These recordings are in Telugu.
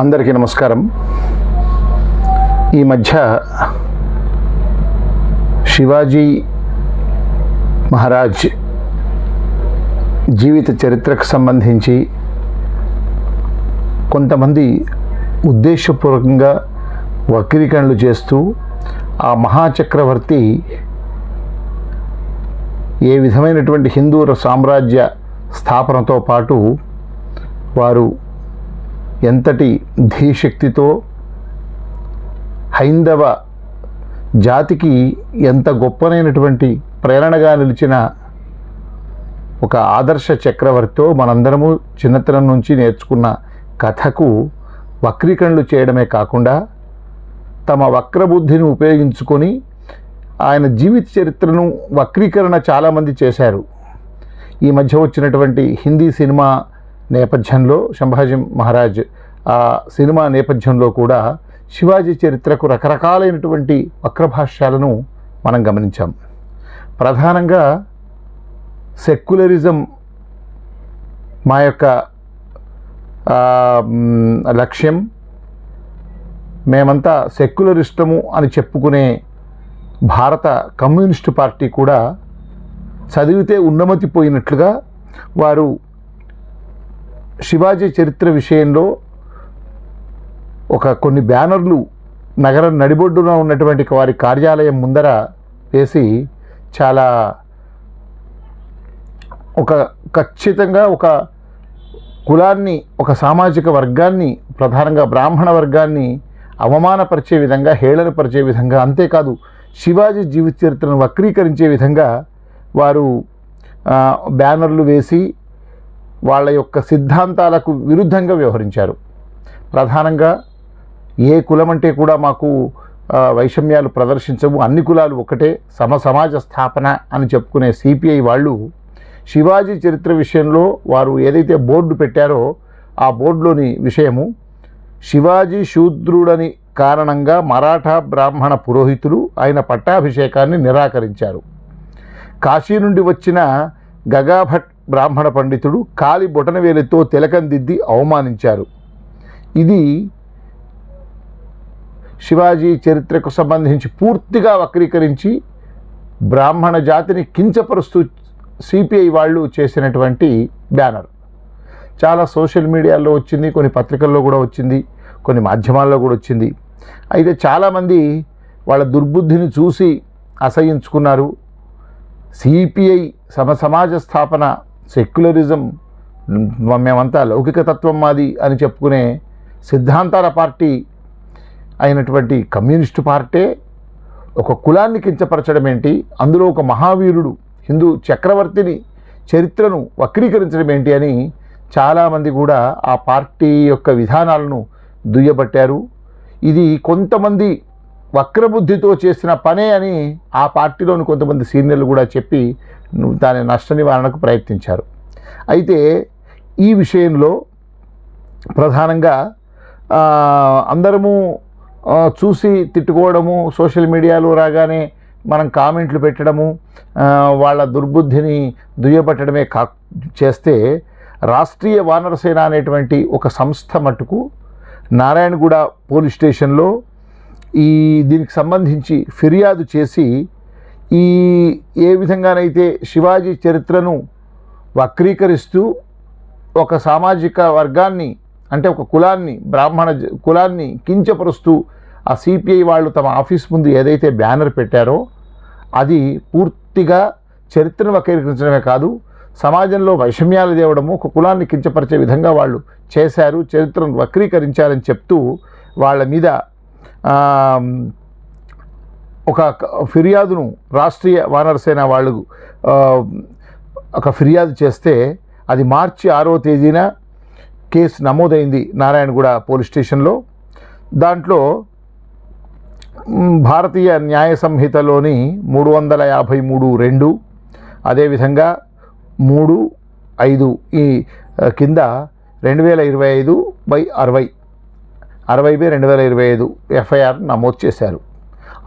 అందరికీ నమస్కారం. ఈ మధ్య శివాజీ మహారాజ్ జీవిత చరిత్రకు సంబంధించి కొంతమంది ఉద్దేశపూర్వకంగా వక్రీకరణలు చేస్తూ ఆ మహాచక్రవర్తి ఏ విధమైనటువంటి హిందూ సామ్రాజ్య స్థాపనతో పాటు వారు ఎంతటి ధీశక్తితో హైందవ జాతికి ఎంత గొప్పనైనటువంటి ప్రేరణగా నిలిచిన ఒక ఆదర్శ చక్రవర్తితో మనందరము చిన్నతనం నుంచి నేర్చుకున్న కథకు వక్రీకరణలు చేయడమే కాకుండా తమ వక్రబుద్ధిని ఉపయోగించుకొని ఆయన జీవిత చరిత్రను వక్రీకరణ చాలామంది చేశారు. ఈ మధ్య వచ్చినటువంటి హిందీ సినిమా నేపథ్యంలో సంభాజీ మహారాజ్ ఆ సినిమా నేపథ్యంలో కూడా శివాజీ చరిత్రకు రకరకాలైనటువంటి వక్రభాష్యాలను మనం గమనించాం. ప్రధానంగా సెక్యులరిజం మా యొక్క లక్ష్యం, మేమంతా సెక్యులరిస్టము అని చెప్పుకునే భారత కమ్యూనిస్టు పార్టీ కూడా చదివితే ఉన్నమతిపోయినట్లుగా వారు శివాజీ చరిత్ర విషయంలో కొన్ని బ్యానర్లు నగరం నడిబొడ్డున ఉన్నటువంటి వారి కార్యాలయం ముందర వేసి చాలా ఖచ్చితంగా ఒక కులాన్ని, ఒక సామాజిక వర్గాన్ని, ప్రధానంగా బ్రాహ్మణ వర్గాన్ని అవమానపరిచే విధంగా, హేళనపరిచే విధంగా, అంతేకాదు శివాజీ జీవిత చరిత్రను వక్రీకరించే విధంగా వారు బ్యానర్లు వేసి వాళ్ళ యొక్క సిద్ధాంతాలకు విరుద్ధంగా వ్యవహరించారు. ప్రధానంగా ఏ కులం అంటే కూడా మాకు వైషమ్యాలు ప్రదర్శించవు, అన్ని కులాలు ఒకటే, సమాజ స్థాపన అని చెప్పుకునే సిపిఐ వాళ్ళు శివాజీ చరిత్ర విషయంలో వారు ఏదైతే బోర్డు పెట్టారో ఆ బోర్డులోని విషయము, శివాజీ శూద్రుడని కారణంగా మరాఠా బ్రాహ్మణ పురోహితులు ఆయన పట్టాభిషేకాన్ని నిరాకరించారు. కాశీ నుండి వచ్చిన గగాభట్ బ్రాహ్మణ పండితుడు కాలి బొటనవేలితో తిలకం దిద్ది అవమానించారు. ఇది శివాజీ చరిత్రకు సంబంధించి పూర్తిగా వక్రీకరించి బ్రాహ్మణ జాతిని కించపరుస్తూ సిపిఐ వాళ్ళు చేసినటువంటి బ్యానర్ చాలా సోషల్ మీడియాలో వచ్చింది, కొన్ని పత్రికల్లో కూడా వచ్చింది, కొన్ని మాధ్యమాల్లో కూడా వచ్చింది. అయితే చాలామంది వాళ్ళ దుర్బుద్ధిని చూసి అసహించుకున్నారు. సిపిఐ సమాజ స్థాపన, సెక్యులరిజం, మేమంతా లౌకికతత్వం మాది అని చెప్పుకునే సిద్ధాంతాల పార్టీ అయినటువంటి కమ్యూనిస్టు పార్టీ ఒక కులాన్ని కించపరచడం ఏంటి, అందులో ఒక మహావీరుడు హిందూ చక్రవర్తిని చరిత్రను వక్రీకరించడం ఏంటి అని చాలామంది కూడా ఆ పార్టీ యొక్క విధానాలను దుయ్యబట్టారు. ఇది కొంతమంది వక్రబుద్ధితో చేసిన పనే అని ఆ పార్టీలోని కొంతమంది సీనియర్లు కూడా చెప్పి దాని నష్ట నివారణకు ప్రయత్నించారు. అయితే ఈ విషయంలో ప్రధానంగా అందరము చూసి తిట్టుకోవడము, సోషల్ మీడియాలో రాగానే మనం కామెంట్లు పెట్టడము, వాళ్ళ దుర్బుద్ధిని దుయ్యబట్టడమే చేస్తే రాష్ట్రీయ వానరసేన అనేటువంటి ఒక సంస్థ మట్టుకు నారాయణగూడ పోలీస్ స్టేషన్లో దీనికి సంబంధించి ఫిర్యాదు చేసి ఏ విధంగానైతే శివాజీ చరిత్రను వక్రీకరిస్తూ ఒక సామాజిక వర్గాన్ని, అంటే ఒక కులాన్ని, బ్రాహ్మణ కులాన్ని కించపరుస్తూ ఆ సిపిఐ వాళ్ళు తమ ఆఫీస్ ముందు ఏదైతే బ్యానర్ పెట్టారో అది పూర్తిగా చరిత్రను వక్రీకరించడమే కాదు, సమాజంలో వైషమ్యాలు తేవడము, ఒక కులాన్ని కించపరిచే విధంగా వాళ్ళు చేశారు, చరిత్రను వక్రీకరించారని చెప్తూ వాళ్ళ మీద ఒక ఫిర్యాదును రాష్ట్రీయ వానరసేన వాళ్ళు ఒక ఫిర్యాదు చేస్తే అది మార్చి 6వ తేదీన కేసు నమోదైంది నారాయణగూడ పోలీస్ స్టేషన్లో. దాంట్లో భారతీయ న్యాయ సంహితలోని 353(2) అదేవిధంగా 3(5) ఈ కింద 2025/60 60/2025 ఎఫ్ఐఆర్ నమోదు చేశారు.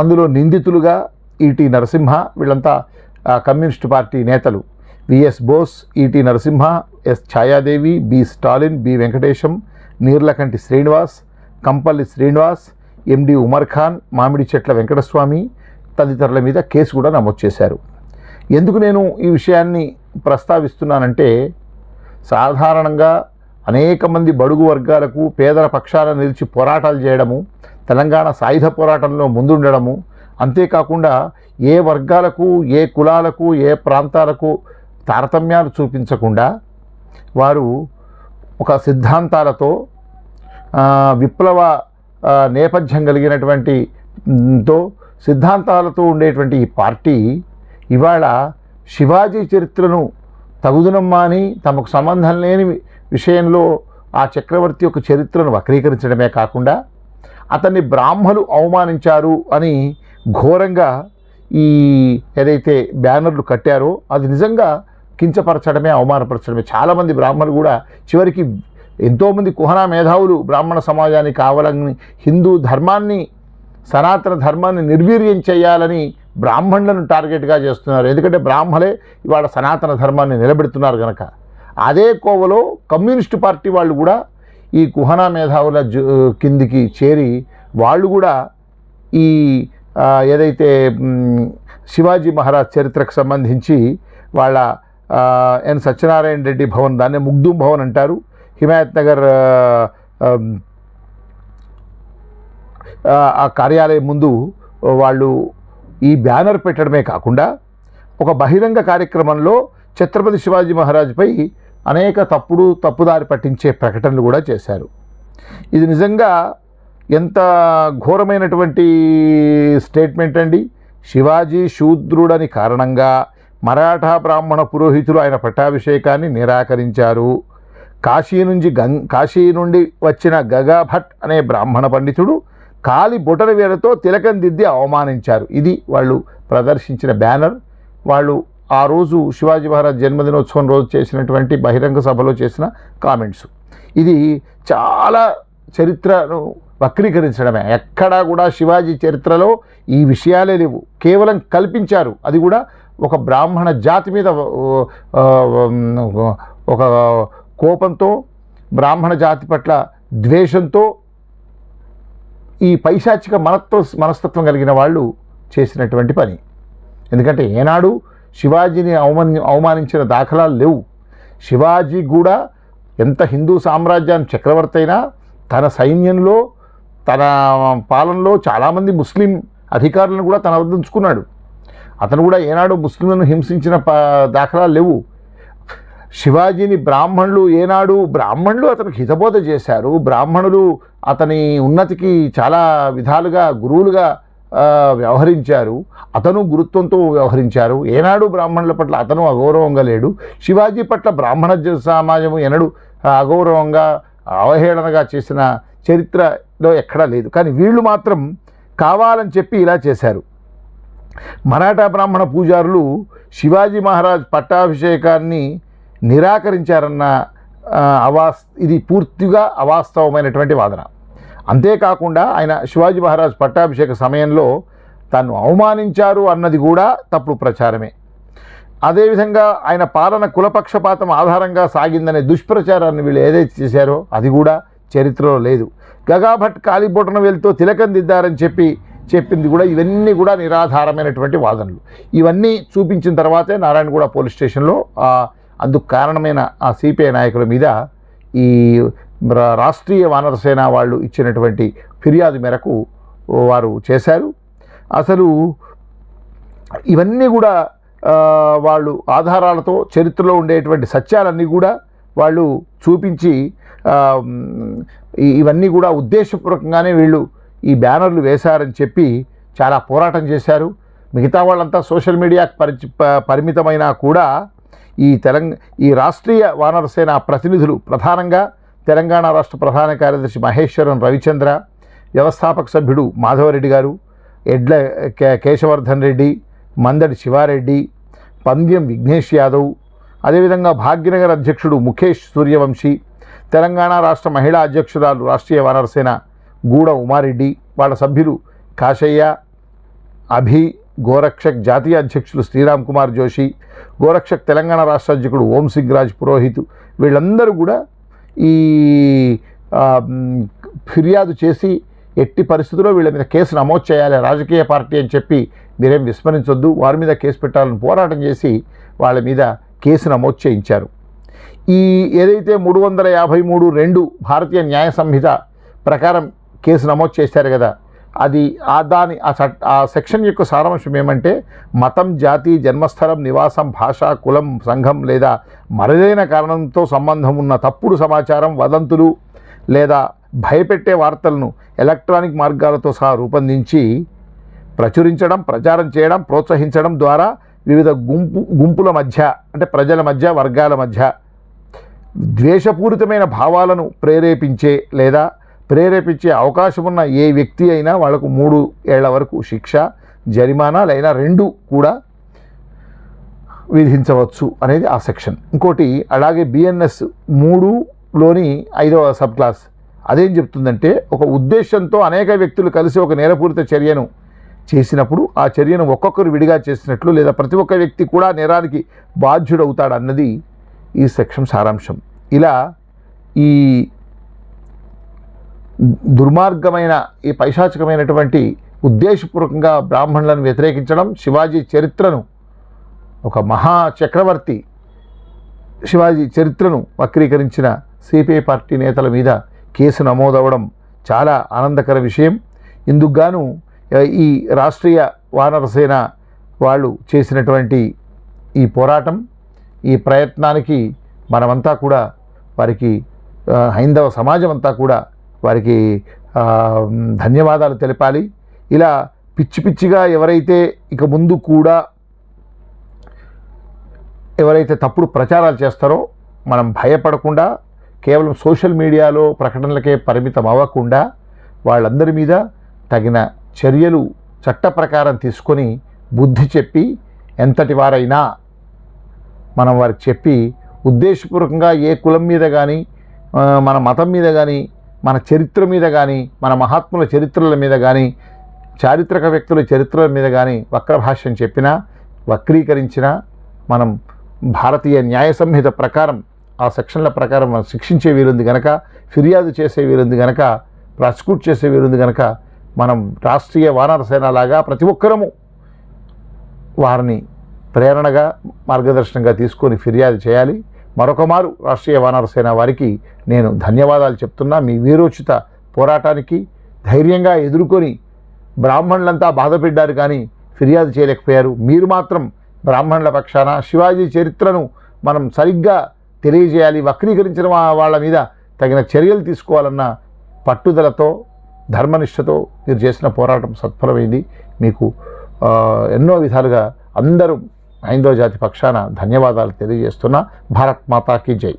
అందులో నిందితులుగా ఈటీ నరసింహ, వీళ్ళంతా కమ్యూనిస్టు పార్టీ నేతలు, VS Bose, ET Narasimha, S Chayadevi, B Stalin, B Venkatesham, Neerlakanti Srinivas, Kampalli Srinivas, MD Umar Khan, Mamidichetla Venkataswamy తదితరుల మీద కేసు కూడా నమోదు చేశారు. ఎందుకు నేను ఈ విషయాన్ని ప్రస్తావిస్తున్నానంటే, సాధారణంగా అనేక మంది బడుగు వర్గాలకు పేదల పక్షాన నిలిచి పోరాటాలు చేయడము, తెలంగాణ సాయుధ పోరాటంలో ముందుండడము, అంతేకాకుండా ఏ వర్గాలకు, ఏ కులాలకు, ఏ ప్రాంతాలకు తారతమ్యాలు చూపించకుండా వారు ఒక సిద్ధాంతాలతో విప్లవ నేపథ్యం కలిగినటువంటి సిద్ధాంతాలతో ఉండేటువంటి ఈ పార్టీ ఇవాళ శివాజీ చరిత్రను తగుదునమ్మా అని తమకు సంబంధం లేని విషయంలో ఆ చక్రవర్తి యొక్క చరిత్రను వక్రీకరించడమే కాకుండా అతన్ని బ్రాహ్మలు అవమానించారు అని ఘోరంగా ఈ ఏదైతే బ్యానర్లు కట్టారో అది నిజంగా కించపరచడమే, అవమానపరచడమే. చాలామంది బ్రాహ్మణులు కూడా చివరికి ఎంతోమంది కుహనా మేధావులు బ్రాహ్మణ సమాజానికి కావాలని, హిందూ ధర్మాన్ని, సనాతన ధర్మాన్ని నిర్వీర్యం చేయాలని బ్రాహ్మణులను టార్గెట్గా చేస్తున్నారు. ఎందుకంటే బ్రాహ్మలే ఇవాళ సనాతన ధర్మాన్ని నిలబెడుతున్నారు కనుక. అదే కోవలో కమ్యూనిస్టు పార్టీ వాళ్ళు కూడా ఈ కుహనా మేధావుల కిందికి చేరి వాళ్ళు కూడా ఈ ఏదైతే శివాజీ మహారాజ్ చరిత్రకు సంబంధించి వాళ్ళ ఎన్ సత్యనారాయణ రెడ్డి భవన్, దాన్నే ముగ్ధూమ్ భవన్ అంటారు, హిమాయత్ నగర్ ఆ కార్యాలయం ముందు వాళ్ళు ఈ బ్యానర్ పెట్టడమే కాకుండా ఒక బహిరంగ కార్యక్రమంలో ఛత్రపతి శివాజీ మహారాజ్పై అనేక తప్పుదారి పట్టించే ప్రకటనలు కూడా చేశారు. ఇది నిజంగా ఎంత ఘోరమైనటువంటి స్టేట్మెంట్ అండి. శివాజీ శూద్రుడని కారణంగా మరాఠా బ్రాహ్మణ పురోహితులు ఆయన పట్టాభిషేకాన్ని నిరాకరించారు. కాశీ నుండి వచ్చిన గగాభట్ అనే బ్రాహ్మణ పండితుడు కాలి బొటన వేలతో తిలకం దిద్ది అవమానించారు. ఇది వాళ్ళు ప్రదర్శించిన బ్యానర్. వాళ్ళు ఆ రోజు శివాజీ మహారాజ్ జన్మదినోత్సవం రోజు చేసినటువంటి బహిరంగ సభలో చేసిన కామెంట్స్. ఇది చాలా చరిత్రను వక్రీకరించడమే. ఎక్కడా కూడా శివాజీ చరిత్రలో ఈ విషయాలే లేవు, కేవలం కల్పించారు. అది కూడా ఒక బ్రాహ్మణ జాతి మీద ఒక కోపంతో, బ్రాహ్మణ జాతి పట్ల ద్వేషంతో, ఈ పైశాచిక మనస్తత్వం కలిగిన వాళ్ళు చేసినటువంటి పని. ఎందుకంటే ఏనాడు శివాజీని అవమానించిన దాఖలాలు లేవు. శివాజీ కూడా ఎంత హిందూ సామ్రాజ్యాన్ని చక్రవర్తి అయినా తన సైన్యంలో, తన పాలనలో చాలామంది ముస్లిం అధికారులను కూడా తన వద్ద ఉంచుకున్నాడు. అతను కూడా ఏనాడు ముస్లింలను హింసించిన దాఖలాలు లేవు. శివాజీని బ్రాహ్మణులు అతనికి హితబోధ చేశారు. బ్రాహ్మణులు అతని ఉన్నతికి చాలా విధాలుగా గురువులుగా వ్యవహరించారు. అతను గురుత్వంతో వ్యవహరించారు. ఏనాడు బ్రాహ్మణుల పట్ల అతను అగౌరవంగా లేడు. శివాజీ పట్ల బ్రాహ్మణ సమాజము ఎన్నడూ అగౌరవంగా, అవహేళనగా చేసిన చరిత్రలో ఎక్కడా లేదు. కానీ వీళ్ళు మాత్రం కావాలని చెప్పి ఇలా చేశారు. మరాఠా బ్రాహ్మణ పూజారులు శివాజీ మహారాజ్ పట్టాభిషేకాన్ని నిరాకరించారన్న ఇది పూర్తిగా అవాస్తవమైనటువంటి వాదన. అంతేకాకుండా ఆయన శివాజీ మహారాజ్ పట్టాభిషేక సమయంలో తాను అవమానించారు అన్నది కూడా తప్పుడు ప్రచారమే. అదేవిధంగా ఆయన పాలన కులపక్షపాతం ఆధారంగా సాగిందనే దుష్ప్రచారాన్ని వీళ్ళు ఏదైతే చేశారో అది కూడా చరిత్రలో లేదు. గగాభట్ కాలిబొటన వేలుతో తిలకం దిద్దారని చెప్పింది కూడా ఇవన్నీ కూడా నిరాధారమైనటువంటి వాదనలు. ఇవన్నీ చూపించిన తర్వాతే నారాయణగూడ పోలీస్ స్టేషన్లో అందుకు కారణమైన ఆ సిపిఐ నాయకుల మీద ఈ రాష్ట్రీయ వానరసేన వాళ్ళు ఇచ్చినటువంటి ఫిర్యాదు మేరకు వారు చేశారు. అసలు ఇవన్నీ కూడా వాళ్ళు ఆధారాలతో చరిత్రలో ఉండేటువంటి సత్యాలన్నీ కూడా వాళ్ళు చూపించి ఇవన్నీ కూడా ఉద్దేశపూర్వకంగానే వీళ్ళు ఈ బ్యానర్లు వేశారని చెప్పి చాలా పోరాటం చేశారు. మిగతా వాళ్ళంతా సోషల్ మీడియాకు పరిమితమైనా కూడా ఈ రాష్ట్రీయ వానరసేన ప్రతినిధులు, ప్రధానంగా తెలంగాణ రాష్ట్ర ప్రధాన కార్యదర్శి మహేశ్వరం రవిచంద్ర, వ్యవస్థాపక సభ్యుడు మాధవరెడ్డి గారు, ఎడ్ల కేశవర్ధన్ రెడ్డి, మందడి శివారెడ్డి, పంద్యం విఘ్నేష్ యాదవ్, అదేవిధంగా భాగ్యనగర్ అధ్యక్షుడు ముఖేష్ సూర్యవంశీ, తెలంగాణ రాష్ట్ర మహిళా అధ్యక్షురాలు రాష్ట్రీయ వానరసేన గూడ ఉమారెడ్డి, వాళ్ళ సభ్యులు కాశయ్య, అభి, గోరక్షక్ జాతీయ అధ్యక్షులు శ్రీరామ్ కుమార్ జోషి, గోరక్షక్ తెలంగాణ రాష్ట్ర అధ్యక్షుడు ఓం సింగ్ రాజ్ పురోహిత్, వీళ్ళందరూ కూడా ఈ ఫిర్యాదు చేసి ఎట్టి పరిస్థితుల్లో వీళ్ళ మీద కేసు నమోదు చేయాలి, రాజకీయ పార్టీ అని చెప్పి మీరేం విస్మరించొద్దు, వారి మీద కేసు పెట్టాలని పోరాటం చేసి వాళ్ళ మీద కేసు నమోదు చేయించారు. ఈ ఏదైతే 353(2) భారతీయ న్యాయ సంహిత ప్రకారం కేసు నమోదు చేశారు కదా, అది ఆ సెక్షన్ యొక్క సారాంశం ఏమంటే, మతం, జాతి, జన్మస్థలం, నివాసం, భాష, కులం, సంఘం లేదా మరేదైనా కారణంతో సంబంధం ఉన్న తప్పుడు సమాచారం, వదంతులు లేదా భయపెట్టే వార్తలను ఎలక్ట్రానిక్ మార్గాలతో సహా రూపొందించి ప్రచురించడం, ప్రచారం చేయడం, ప్రోత్సహించడం ద్వారా వివిధ గుంపుల మధ్య, అంటే ప్రజల మధ్య, వర్గాల మధ్య ద్వేషపూరితమైన భావాలను ప్రేరేపించే అవకాశం ఉన్న ఏ వ్యక్తి అయినా వాళ్లకు 3 ఏళ్ల వరకు శిక్ష, జరిమానా లేదా 2 కూడా విధించవచ్చు అనేది ఆ సెక్షన్. ఇంకోటి అలాగే BNS 3లోని 5వ సబ్ క్లాస్ అదేం చెప్తుందంటే, ఒక ఉద్దేశంతో అనేక వ్యక్తులు కలిసి ఒక నేరపూరిత చర్యను చేసినప్పుడు ఆ చర్యను ఒక్కొక్కరు విడిగా చేసినట్లు లేదా ప్రతి ఒక్క వ్యక్తి కూడా నేరానికి బాధ్యుడవుతాడు అన్నది ఈ సెక్షన్ సారాంశం. ఇలా ఈ దుర్మార్గమైన, ఈ పైశాచికమైనటువంటి ఉద్దేశపూర్వకంగా బ్రాహ్మణులను వ్యతిరేకించడం, శివాజీ చరిత్రను, ఒక మహా చక్రవర్తి శివాజీ చరిత్రను వక్రీకరించిన సిపిఐ పార్టీ నేతల మీద కేసు నమోదవడం చాలా ఆనందకర విషయం. ఇందుకు గాను ఈ రాష్ట్రీయ వానరసేన వాళ్ళు చేసినటువంటి ఈ పోరాటం, ఈ ప్రయత్నానికి మనమంతా కూడా వారికి, హైందవ సమాజం అంతా కూడా వారికి ధన్యవాదాలు తెలపాలి. ఇలా పిచ్చిగా ఎవరైతే ఇక ముందు కూడా ఎవరైతే తప్పుడు ప్రచారాలు చేస్తారో మనం భయపడకుండా, కేవలం సోషల్ మీడియాలో ప్రకటనలకే పరిమితం అవ్వకుండా వాళ్ళందరి మీద తగిన చర్యలు చట్ట ప్రకారం తీసుకొని బుద్ధి చెప్పి, ఎంతటి వారైనా మనం వారికి చెప్పి, ఉద్దేశపూర్వకంగా ఏ కులం మీద కానీ, మన మతం మీద కానీ, మన చరిత్ర మీద కానీ, మన మహాత్ముల చరిత్రల మీద కానీ, చారిత్రక వ్యక్తుల చరిత్రల మీద కానీ వక్రభాష్యం చెప్పినా, వక్రీకరించినా మనం భారతీయ న్యాయ సంహిత ప్రకారం, ఆ సెక్షన్ల ప్రకారం మనం శిక్షించే వీలుంది కనుక, ఫిర్యాదు చేసే వీలుంది కనుక, ప్రాసిక్యూట్ చేసే వీలుంది కనుక, మనం రాష్ట్రీయ వానరసేన లాగా ప్రతి ఒక్కరము వారిని ప్రేరణగా, మార్గదర్శనంగా తీసుకొని ఫిర్యాదు చేయాలి. మరొకమారు రాష్ట్రీయ వానరసేన వారికి నేను ధన్యవాదాలు చెప్తున్నా. మీ వీరోచిత పోరాటానికి ధైర్యంగా ఎదుర్కొని బ్రాహ్మణులంతా బాధపడ్డారు కానీ ఫిర్యాదు చేయలేకపోయారు. మీరు మాత్రం బ్రాహ్మణుల పక్షాన శివాజీ చరిత్రను మనం సరిగ్గా తెలియజేయాలి, వక్రీకరించిన వాళ్ళ మీద తగిన చర్యలు తీసుకోవాలన్న పట్టుదలతో, ధర్మనిష్టతో మీరు చేసిన పోరాటం సత్ఫలమైంది. మీకు ఎన్నో విధాలుగా అందరూ హైందవ జాతి పక్షాన ధన్యవాదాలు తెలియజేస్తున్నా. భారత్ మాతాకి జై.